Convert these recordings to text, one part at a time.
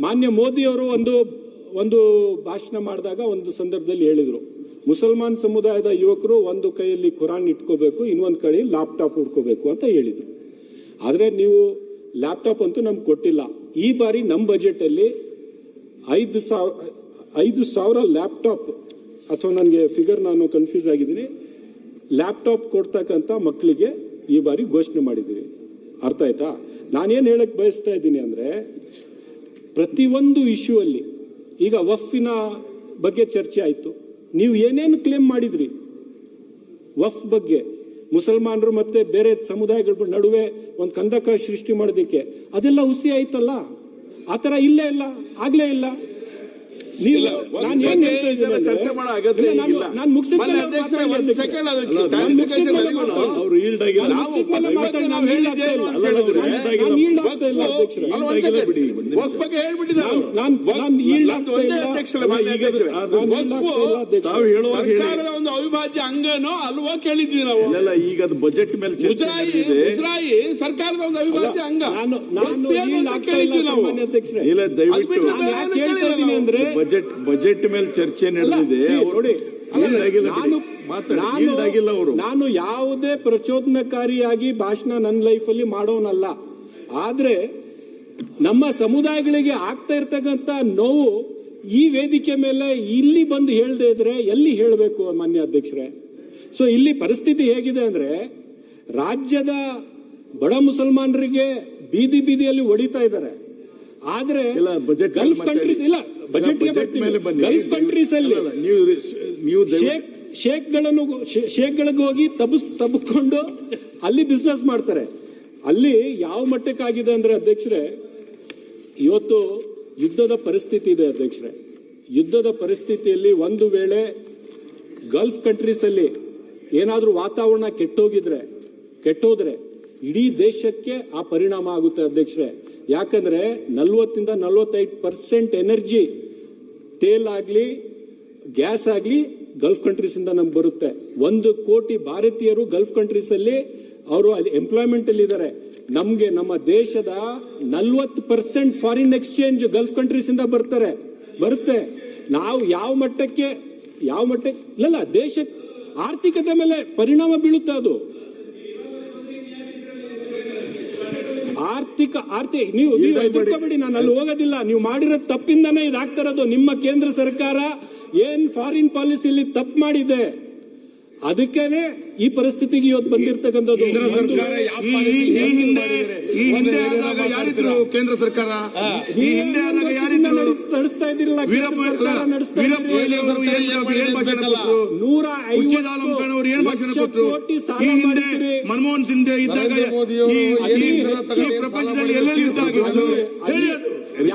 ಮಾನ್ಯ ಮೋದಿಯವರು ಒಂದು ಭಾಷಣ ಮಾಡಿದಾಗ ಒಂದು ಸಂದರ್ಭದಲ್ಲಿ ಹೇಳಿದರು, ಮುಸಲ್ಮಾನ್ ಸಮುದಾಯದ ಯುವಕರು ಒಂದು ಕೈಯಲ್ಲಿ ಕುರಾನ್ ಇಟ್ಕೋಬೇಕು, ಇನ್ನೊಂದು ಕೈಯಲ್ಲಿ ಲ್ಯಾಪ್ಟಾಪ್ ಇಟ್ಕೋಬೇಕು ಅಂತ ಹೇಳಿದರು. ಆದರೆ ನೀವು ಲ್ಯಾಪ್ಟಾಪ್ ಅಂತೂ ನಮ್ಗೆ ಕೊಟ್ಟಿಲ್ಲ. ಈ ಬಾರಿ ನಮ್ಮ ಬಜೆಟಲ್ಲಿ 5,000 ಲ್ಯಾಪ್ಟಾಪ್, ಅಥವಾ ನನಗೆ ಫಿಗರ್ ನಾನು ಕನ್ಫ್ಯೂಸ್ ಆಗಿದ್ದೀನಿ, ಲ್ಯಾಪ್ಟಾಪ್ ಕೊಡ್ತಕ್ಕಂಥ ಮಕ್ಕಳಿಗೆ ಈ ಬಾರಿ ಘೋಷಣೆ ಮಾಡಿದ್ದೀವಿ. ಅರ್ಥ ಆಯ್ತಾ? ನಾನೇನು ಹೇಳಕ್ಕೆ ಬಯಸ್ತಾ ಇದ್ದೀನಿ ಅಂದರೆ, ಪ್ರತಿಯೊಂದು ಇಶ್ಯೂ ಅಲ್ಲಿ ಈಗ ವಫ್ಫಿನ ಬಗ್ಗೆ ಚರ್ಚೆ ಆಯಿತು. ನೀವು ಏನೇನು ಕ್ಲೇಮ್ ಮಾಡಿದ್ರಿ ವಫ್ ಬಗ್ಗೆ, ಮುಸಲ್ಮಾನರು ಮತ್ತೆ ಬೇರೆ ಸಮುದಾಯಗಳ ನಡುವೆ ಒಂದು ಕಂದಕ ಸೃಷ್ಟಿ ಮಾಡೋದಕ್ಕೆ, ಅದೆಲ್ಲ ಹುಸಿ ಆಯ್ತಲ್ಲ. ಆ ಥರ ಇಲ್ಲೇ ಇಲ್ಲ, ಆಗ್ಲೇ ಇಲ್ಲ. ನೀವು ನಾನು ಏನ್ ಹೇಳ್ತಾ ಇದ್ದೀನಿ, ನಾನು ಮುಗಿಸಿದ್ಮೇಲೆ ಸರ್ಕಾರದ ಒಂದು ಅವಿಭಾಜ್ಯ ಅಂಗನೋ ಅಲ್ವೋ ಕೇಳಿದ್ವಿ ನಾವು. ಈಗ ಅದು ಬಜೆಟ್ ಮೇಲೆ ಮುಜರಾಯಿ ಸರ್ಕಾರದ ಒಂದು ಅವಿಭಾಜ್ಯ ಅಂಗ ಕೇಳಿದ್ವಿ ನಾವು. ಇಲ್ಲ, ದಯವಿಟ್ಟು ಅಂದ್ರೆ ಬಜೆಟ್ ಮೇಲೆ ಚರ್ಚೆ ನಡೆದಿದೆ. ನಾನು ಯಾವುದೇ ಪ್ರಚೋದನಕಾರಿಯಾಗಿ ಭಾಷಣ ನನ್ನ ಲೈಫಲ್ಲಿ ಮಾಡೋನಲ್ಲ. ಆದ್ರೆ ನಮ್ಮ ಸಮುದಾಯಗಳಿಗೆ ಆಗ್ತಾ ಇರ್ತಕ್ಕಂಥ ನೋವು ಈ ವೇದಿಕೆ ಮೇಲೆ ಇಲ್ಲಿ ಬಂದು ಹೇಳದೇ ಇದ್ರೆ ಎಲ್ಲಿ ಹೇಳಬೇಕು ಮಾನ್ಯ ಅಧ್ಯಕ್ಷರೇ? ಸೊ ಇಲ್ಲಿ ಪರಿಸ್ಥಿತಿ ಹೇಗಿದೆ ಅಂದ್ರೆ, ರಾಜ್ಯದ ಬಡ ಮುಸಲ್ಮಾನರಿಗೆ ಬೀದಿಯಲ್ಲಿ ಹೊಡಿತಾ ಇದ್ದಾರೆ. ಆದ್ರೆ ಗಲ್ಫ್ ಕಂಟ್ರೀಸ್ ಇಲ್ಲ, ಬಜೆಟ್ಗೆ ಬರ್ತೀನಿ, ಗಲ್ಫ್ ಕಂಟ್ರೀಸ್ ಅಲ್ಲಿ ಶೇಖ್ಗಳಿಗೆ ಹೋಗಿ ತಬ್ಬಿಕೊಂಡು ಅಲ್ಲಿ ಬಿಸ್ನೆಸ್ ಮಾಡ್ತಾರೆ. ಅಲ್ಲಿ ಯಾವ ಮಟ್ಟಕ್ಕಾಗಿದೆ ಅಂದ್ರೆ ಅಧ್ಯಕ್ಷರೇ, ಇವತ್ತು ಯುದ್ಧದ ಪರಿಸ್ಥಿತಿ ಇದೆ ಅಧ್ಯಕ್ಷರೇ. ಯುದ್ಧದ ಪರಿಸ್ಥಿತಿಯಲ್ಲಿ ಒಂದು ವೇಳೆ ಗಲ್ಫ್ ಕಂಟ್ರೀಸ್ ಅಲ್ಲಿ ಏನಾದ್ರೂ ವಾತಾವರಣ ಕೆಟ್ಟೋದ್ರೆ ಇಡೀ ದೇಶಕ್ಕೆ ಆ ಪರಿಣಾಮ ಆಗುತ್ತೆ ಅಧ್ಯಕ್ಷರೇ. ಯಾಕಂದ್ರೆ 40-45% ಎನರ್ಜಿ, ತೇಲ್ ಆಗ್ಲಿ ಗ್ಯಾಸ್ ಆಗ್ಲಿ ಗಲ್ಫ್ ಕಂಟ್ರೀಸ್ ಇಂದ ನಮ್ಗೆ ಬರುತ್ತೆ. 1 ಕೋಟಿ ಭಾರತೀಯರು ಗಲ್ಫ್ ಕಂಟ್ರೀಸ್ ಅಲ್ಲಿ ಅವರು ಅಲ್ಲಿ ಎಂಪ್ಲಾಯ್ಮೆಂಟ್ ಅಲ್ಲಿ ಇದ್ದಾರೆ. ನಮ್ಗೆ ನಮ್ಮ ದೇಶದ 40% ಫಾರಿನ್ ಎಕ್ಸ್ಚೇಂಜ್ ಗಲ್ಫ್ ಕಂಟ್ರೀಸ್ ಇಂದ ಬರುತ್ತೆ. ನಾವು ಯಾವ ಮಟ್ಟಕ್ಕೆ ಇಲ್ಲ, ದೇಶ ಆರ್ಥಿಕತೆ ಮೇಲೆ ಪರಿಣಾಮ ಬೀಳುತ್ತೆ. ಅದು ಆರ್ಥಿಕ ನೀವು ಎದುರ್ಕೋಬೇಡಿ, ನಾನು ಅಲ್ಲಿ ಹೋಗೋದಿಲ್ಲ. ನೀವು ಮಾಡಿರೋ ತಪ್ಪಿಂದಾನೇ ಇದಾಗ್ತಾ ಇರೋದು. ನಿಮ್ಮ ಕೇಂದ್ರ ಸರ್ಕಾರ ಏನ್ ಫಾರಿನ್ ಪಾಲಿಸಿಯಲ್ಲಿ ತಪ್ಪು ಮಾಡಿದೆ, ಅದಕ್ಕೇನೆ ಈ ಪರಿಸ್ಥಿತಿಗೆ ಇವತ್ತು ಬಂದಿರತಕ್ಕಂಥದ್ದು. ಕೇಂದ್ರ ಸರ್ಕಾರ ಕೇಂದ್ರ ಸರ್ಕಾರ ನಡೆಸ್ತಾ ಇದ್ದಿರಲ್ಲ, 150 ಕೋಟಿ ಸಾಲ ಮಾಡಿದ್ರಿ. ಮನಮೋಹನ್ ಸಿಂಗ್ ಇದ್ದಾಗ ಪ್ರಪಂಚದಲ್ಲಿ ಎಲ್ಲೆಲ್ಲಿ ಯುದ್ಧ ಆಗಿತ್ತು ಹೇಳಿ.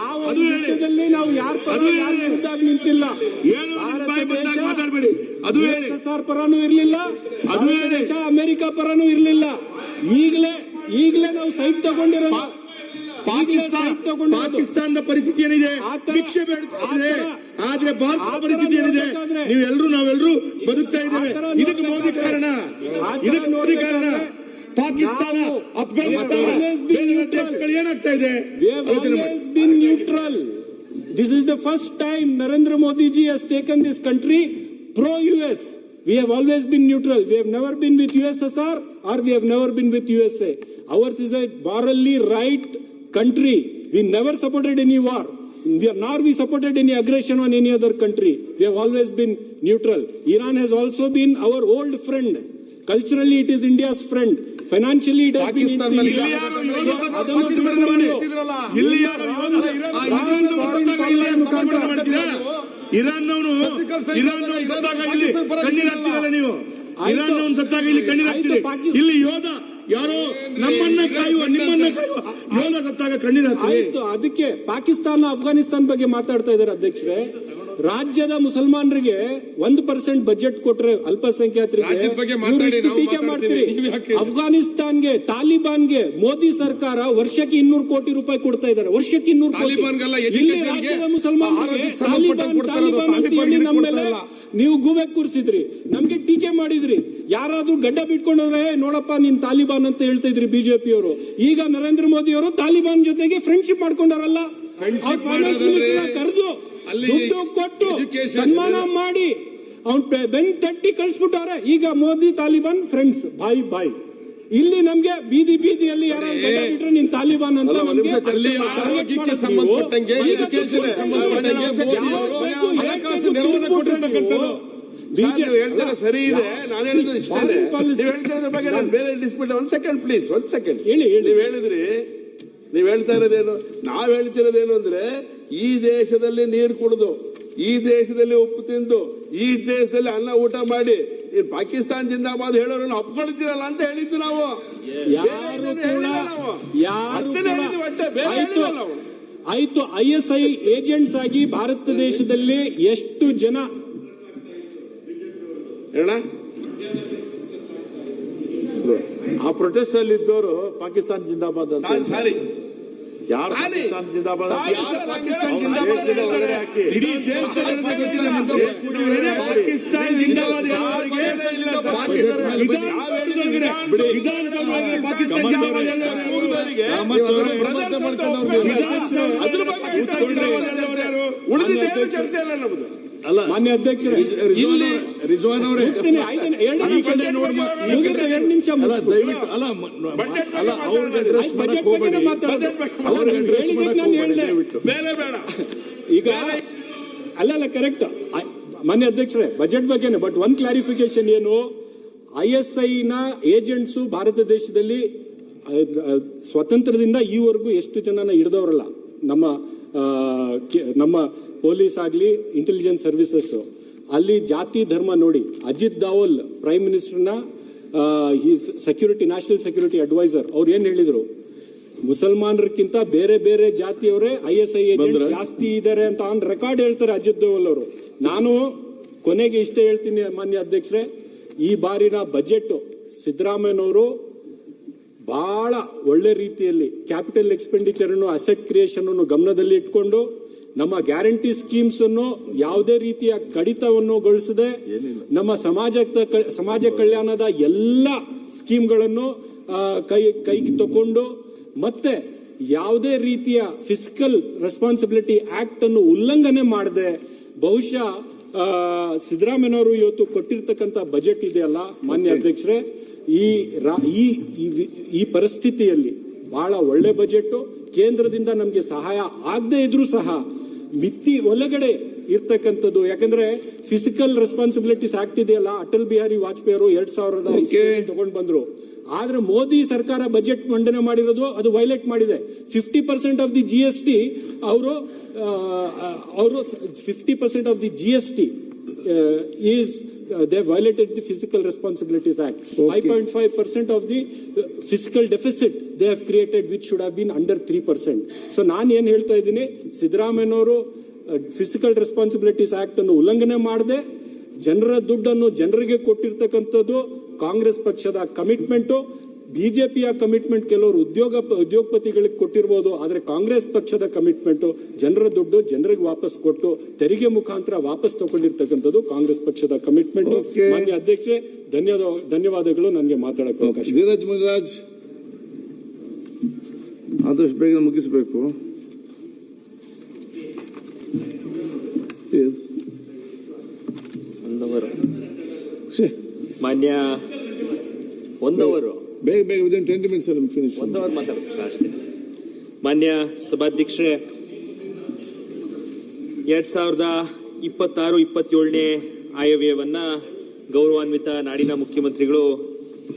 ಯಾವ ಯುದ್ಧದಲ್ಲಿ ನಾವು ಯಾರ ವಿರುದ್ಧ ನಿಂತಿಲ್ಲ. ಮಾತಾಡಬೇಡಿ. ಅದು USSR ಪರನೂ ಇರ್ಲಿಲ್ಲ, ಅದು ದೇಶ ಅಮೆರಿಕ ಪರನೂ ಇರ್ಲಿಲ್ಲ. ಈಗಲೇ ನಾವು ಸೈಟ್ ತಗೊಂಡಿರೋದು. ಪಾಕಿಸ್ತಾನದ ಪರಿಸ್ಥಿತಿ ಏನಿದೆ, ಭಿಕ್ಷೆ ಬೇಡ್ತಾರೆ. ಆದ್ರೆ ಭಾರತದ ಪರಿಸ್ಥಿತಿ ಏನಿದೆ, ನಾವೆಲ್ಲರೂ ಬದುಕ್ತಾ ಇದ್ದೇವೆ. ಇದಕ್ಕೆ ಮೋದಿ ಕಾರಣ. ಪಾಕಿಸ್ತಾನ, ಅಫ್ಘಾನಿಸ್ತಾನ ಏನಾಗ್ತಾ ಇದೆ? This is the first time Narendra Modi ji has taken this country pro-US. We have always been neutral. We have never been with USSR or we have never been with USA. Ours is a morally right country. We never supported any war. Nor we supported any aggression on any other country. We have always been neutral. Iran has also been our old friend. Culturally, it is India's friend. Financially, it has been India. ಇರಾನ್ನವನು ಕಣ್ಣೀರ್ ಹಾಕ್ತಿರಲ್ಲ ನೀವು. ಇರಾನ್ನವನು ಸತ್ತಾಗ ಇಲ್ಲಿ ಕಣ್ಣೀರ್ ಹಾಕ್ತೀರಿ. ಇಲ್ಲಿ ಯೋಧ ಯಾರೋ ನಿಮ್ಮನ್ನ ಕಾಯುವ ಯೋಧ ಸತ್ತಾಗ ಕಣ್ಣೀರ್ ಹಾಕ್ತೀರಿ. ಅದಕ್ಕೆ ಪಾಕಿಸ್ತಾನ, ಅಫ್ಘಾನಿಸ್ತಾನ ಬಗ್ಗೆ ಮಾತಾಡ್ತಾ ಇದ್ದಾರೆ ಅಧ್ಯಕ್ಷರೇ. ರಾಜ್ಯದ ಮುಸಲ್ಮಾನರಿಗೆ 1% ಬಜೆಟ್ ಕೊಟ್ರೆ ಅಲ್ಪಸಂಖ್ಯಾತರಿಗೆ ಟೀಕೆ ಮಾಡ್ತೀರಿ. ಅಫ್ಘಾನಿಸ್ತಾನ್ಗೆ, ತಾಲಿಬಾನ್ಗೆ ಮೋದಿ ಸರ್ಕಾರ ವರ್ಷಕ್ಕೆ 200 ಕೋಟಿ ರೂಪಾಯಿ ಕೊಡ್ತಾ ಇದ್ದಾರೆ. ವರ್ಷಕ್ಕೆ 200 ಕೋಟಿ. ಇಲ್ಲಿ ರಾಜ್ಯದ ಮುಸಲ್ಮಾನರಿಗೆ ತಾಲಿಬಾನ್ ಅಂತ ಹೇಳಿ ನಮ್ಮ ಮೇಲೆ ನೀವು ಗೂಬೆ ಕೂರಿಸಿದ್ರಿ, ನಮ್ಗೆ ಟೀಕೆ ಮಾಡಿದ್ರಿ. ಯಾರಾದ್ರೂ ಗಡ್ಡ ಬಿಟ್ಕೊಂಡ್ರೆ ನೋಡಪ್ಪ ನೀನ್ ತಾಲಿಬಾನ್ ಅಂತ ಹೇಳ್ತಾ ಇದ್ರಿ ಬಿಜೆಪಿಯವರು. ಈಗ ನರೇಂದ್ರ ಮೋದಿ ಅವರು ತಾಲಿಬಾನ್ ಜೊತೆಗೆ ಫ್ರೆಂಡ್ಶಿಪ್ ಮಾಡ್ಕೊಂಡಾರಲ್ಲ. ಅವ್ರ ಫೈನಾನ್ಸ್ ಮಿನಿಸ್ಟರ್ ಕರೆದು ದುಡ್ಡು ಕೊಟ್ಟು ಸನ್ಮಾನ ಮಾಡಿ ಅವ್ನ್ ಬೆನ್ ತಟ್ಟಿ ಕಳಿಸ್ಬಿಟ್ಟವ್ರೆ. ಈಗ ಮೋದಿ ತಾಲಿಬಾನ್ ಫ್ರೆಂಡ್ಸ್ ಬಾಯ್ ಬಾಯ್. ಇಲ್ಲಿ ನಮ್ಗೆ ಬೀದಿಯಲ್ಲಿ ಯಾರಾದ್ರು ಗಡ್ಡ ಬಿಟ್ರೆ ನೀನ್ ತಾಲಿಬಾನ್ ಅಂತ ನಮ್ಗೆ ಆರೋಗ್ಯಕ್ಕೆ ಸಂಬಂಧಪಟ್ಟಂಗೆ ಎಜುಕೇಶನ್ ಸಂಬಂಧಪಟ್ಟಂಗೆ ಹಣಕಾಸು ನೆರವನ್ನು ಕೊಟ್ಟಿರ್ತಕ್ಕಂಥದ್ದು ಹೇಳ್ತಾರೆ ಸರಿ ಇದೆ. ನಾನು ಹೇಳಿದ್ರೆ ಇಷ್ಟೇ, ನೀವು ಹೇಳ್ತಿರೋದ್ರ ಬಗ್ಗೆ ನಾನು ಬೇರೆ ಡಿಸ್ಪ್ಯೂಟ್. ಒಂದ್ ಸೆಕೆಂಡ್ ಪ್ಲೀಸ್, ಒಂದ್ ಸೆಕೆಂಡ್ ಹೇಳಿ. ನೀವು ಹೇಳಿದ್ರಿ, ನೀವು ಹೇಳ್ತಾ ಇರೋದೇನು, ನಾವ್ ಹೇಳ್ತಿರೋದೇನು ಅಂದ್ರೆ ಈ ದೇಶದಲ್ಲಿ ನೀರು ಕುಡಿದು, ಈ ದೇಶದಲ್ಲಿ ಉಪ್ಪು ತಿಂದು, ಈ ದೇಶದಲ್ಲಿ ಅನ್ನ ಊಟ ಮಾಡಿ ಪಾಕಿಸ್ತಾನ ಜಿಂದಾಬಾದ್ ಹೇಳೋರನ್ನು ಒಪ್ಕೊಳ್ತೀರಲ್ಲ ಅಂತ ಹೇಳಿದ್ದು ನಾವು. ಆಯ್ತು, ISI ಏಜೆಂಟ್ಸ್ ಆಗಿ ಭಾರತ ದೇಶದಲ್ಲಿ ಎಷ್ಟು ಜನ ಆ ಪ್ರೊಟೆಸ್ಟ್ ಅಲ್ಲಿ ಇದ್ದವರು ಪಾಕಿಸ್ತಾನ ಜಿಂದಾಬಾದ್ ಅಂತ ಸಾರಿ ಯಾರು ಪಾಕಿಸ್ತಾನ ಜಿಂದಾಬಾದ್ ಪಾಕಿಸ್ತಾನ ಜಿಂದಾಬಾದ್ ಚರ್ಚೆ ಅಲ್ಲ ನಮ್ದು. ಮಾನ್ಯ ಅಧ್ಯಕ್ಷರೇ, ಇಲ್ಲಿ ರಿಜ್ವಾನ್ ಅವರೇ 2 ನಿಮಿಷ ದಯವಿಟ್ಟು ಅಲ್ಲ ಅವ್ರಿಗೆ ಅಡ್ರೆಸ್ ಮಾಡಕ್ ಹೋಗ್ಬೇಡಿ. ಬೇರೆ ಬೇಡ. ಈಗ ಅಲ್ಲ ಕರೆಕ್ಟ್ ಮಾನ್ಯ ಅಧ್ಯಕ್ಷರೇ, ಬಜೆಟ್ ಬಗ್ಗೆನೇ. ಬಟ್ ಒನ್ ಕ್ಲಾರಿಫಿಕೇಶನ್ ಏನು, ISI ನ ಏಜೆಂಟ್ಸು ಭಾರತ ದೇಶದಲ್ಲಿ ಸ್ವತಂತ್ರದಿಂದ ಈವರೆಗೂ ಎಷ್ಟು ಜನನ ಹಿಡಿದವರಲ್ಲ. ನಮ್ಮ ಪೊಲೀಸ್ ಆಗ್ಲಿ, ಇಂಟೆಲಿಜೆನ್ಸ್ ಸರ್ವಿಸಸ್, ಅಲ್ಲಿ ಜಾತಿ ಧರ್ಮ ನೋಡಿ. ಅಜಿತ್ ದಾವಲ್ ಪ್ರೈಮ್ ಮಿನಿಸ್ಟರ್ನ ಸೆಕ್ಯೂರಿಟಿ, ನ್ಯಾಷನಲ್ ಸೆಕ್ಯೂರಿಟಿ ಅಡ್ವೈಸರ್, ಅವ್ರು ಏನ್ ಹೇಳಿದ್ರು, ಮುಸಲ್ಮಾನರಿಗಿಂತ ಬೇರೆ ಬೇರೆ ಜಾತಿಯವರೇ ISI ಏಜೆಂಟ್ ಜಾಸ್ತಿ ಇದ್ದಾರೆ ಅಂತ ಆನ್ ರೆಕಾರ್ಡ್ ಹೇಳ್ತಾರೆ ಅಜಿತ್ ದೋವಲ್ ಅವರು. ನಾನು ಕೊನೆಗೆ ಇಷ್ಟೇ ಹೇಳ್ತೀನಿ ಮಾನ್ಯ ಅಧ್ಯಕ್ಷರೇ, ಈ ಬಾರಿನ ಬಜೆಟ್ ಸಿದ್ದರಾಮಯ್ಯನವರು ಬಹಳ ಒಳ್ಳೆ ರೀತಿಯಲ್ಲಿ ಕ್ಯಾಪಿಟಲ್ ಎಕ್ಸ್ಪೆಂಡಿಚರ್ ಅನ್ನು, ಅಸೆಟ್ ಕ್ರಿಯೇಷನ್ ಅನ್ನು ಗಮನದಲ್ಲಿ ಇಟ್ಕೊಂಡು ನಮ್ಮ ಗ್ಯಾರಂಟಿ ಸ್ಕೀಮ್ಸ್ ಅನ್ನು ಯಾವುದೇ ರೀತಿಯ ಕಡಿತವನ್ನು ಗೊಳಿಸದೆ ನಮ್ಮ ಸಮಾಜ ಕಲ್ಯಾಣದ ಎಲ್ಲ ಸ್ಕೀಮ್ಗಳನ್ನು ಕೈಗೆ ತಕೊಂಡು ಮತ್ತೆ ಯಾವುದೇ ರೀತಿಯ ಫಿಸ್ಕಲ್ ರೆಸ್ಪಾನ್ಸಿಬಿಲಿಟಿ ಆಕ್ಟ್ ಅನ್ನು ಉಲ್ಲಂಘನೆ ಮಾಡದೆ, ಬಹುಶಃ ಸಿದ್ದರಾಮಯ್ಯನವರು ಇವತ್ತು ಕೊಟ್ಟಿರ್ತಕ್ಕಂಥ ಬಜೆಟ್ ಇದೆಯಲ್ಲ ಮಾನ್ಯ ಅಧ್ಯಕ್ಷರೇ, ಈ ಪರಿಸ್ಥಿತಿಯಲ್ಲಿ ಬಹಳ ಒಳ್ಳೆ ಬಜೆಟ್. ಕೇಂದ್ರದಿಂದ ನಮಗೆ ಸಹಾಯ ಆಗದೆ ಇದ್ರೂ ಸಹ ಮಿತಿ ಒಳಗಡೆ ಇರ್ತಕ್ಕಂಥದ್ದು. ಯಾಕಂದ್ರೆ ಫಿಸಿಕಲ್ ರೆಸ್ಪಾನ್ಸಿಬಿಲಿಟೀಸ್ ಆಕ್ಟ್ ಇದೆಯಲ್ಲ, ಅಟಲ್ ಬಿಹಾರಿ ವಾಜಪೇಯಿ ಅವರು 2000 ತಗೊಂಡ್ ಬಂದ್ರು. ಆದ್ರೆ ಮೋದಿ ಸರ್ಕಾರ ಬಜೆಟ್ ಮಂಡನೆ ಮಾಡಿರೋದು ಅದು ವೈಲೇಟ್ ಮಾಡಿದೆ. 50% ಆಫ್ ದಿ GST ಅವರು 50% of the GST is they violated the Fiscal Responsibilities Act. 5.5% of the fiscal deficit they have created, which should have been under 3%. So ನಾನು ಏನ್ ಹೇಳ್ತಾ ಇದ್ದೀನಿ, ಸಿದ್ದರಾಮಯ್ಯನವರು ಫಿಸಿಕಲ್ ರೆಸ್ಪಾನ್ಸಿಬಿಲಿಟೀಸ್ ಆಕ್ಟ್ ಅನ್ನು ಉಲ್ಲಂಘನೆ ಮಾಡದೆ ಜನರ ದುಡ್ಡನ್ನು ಜನರಿಗೆ ಕೊಟ್ಟಿರ್ತಕ್ಕಂಥದ್ದು ಕಾಂಗ್ರೆಸ್ ಪಕ್ಷದ ಕಮಿಟ್ಮೆಂಟು. ಬಿಜೆಪಿಯ ಕಮಿಟ್ಮೆಂಟ್ ಕೆಲವರು ಉದ್ಯೋಗಪತಿಗಳಿಗೆ ಕೊಟ್ಟಿರ್ಬೋದು, ಆದ್ರೆ ಕಾಂಗ್ರೆಸ್ ಪಕ್ಷದ ಕಮಿಟ್ಮೆಂಟ್ ಜನರ ದುಡ್ಡು ಜನರಿಗೆ ವಾಪಸ್ ಕೊಟ್ಟು ತೆರಿಗೆ ಮುಖಾಂತರ ವಾಪಸ್ ತಗೊಂಡಿರ್ತಕ್ಕಂಥದ್ದು ಕಾಂಗ್ರೆಸ್ ಪಕ್ಷದ ಕಮಿಟ್ಮೆಂಟ್. ಮಾನ್ಯ ಅಧ್ಯಕ್ಷರೇ, ಧನ್ಯವಾದಗಳು ನನಗೆ ಮಾತಾಡಕ್ಕೆ ಅವಕಾಶ. ಧೀರಜ್ ಮುನಿರಾಜ್, ಆದಷ್ಟು ಬೇಗ ಮುಗಿಸಬೇಕು. ಮಾನ್ಯ ಒಂದವರು ಬೇಗ ವಿದಿನ್ 20 minutes ಅಲ್ಲಿ ಫಿನಿಶ್. ಒಂದವರು ಮಾತಾಡ್ತಾರೆ ಅಷ್ಟೇ. ಮಾನ್ಯ ಸಭಾಧ್ಯಕ್ಷರೇ, 2026-27ನೇ ಆಯವ್ಯವನ್ನ ಗೌರವಾನ್ವಿತ ನಾಡಿನ ಮುಖ್ಯಮಂತ್ರಿಗಳು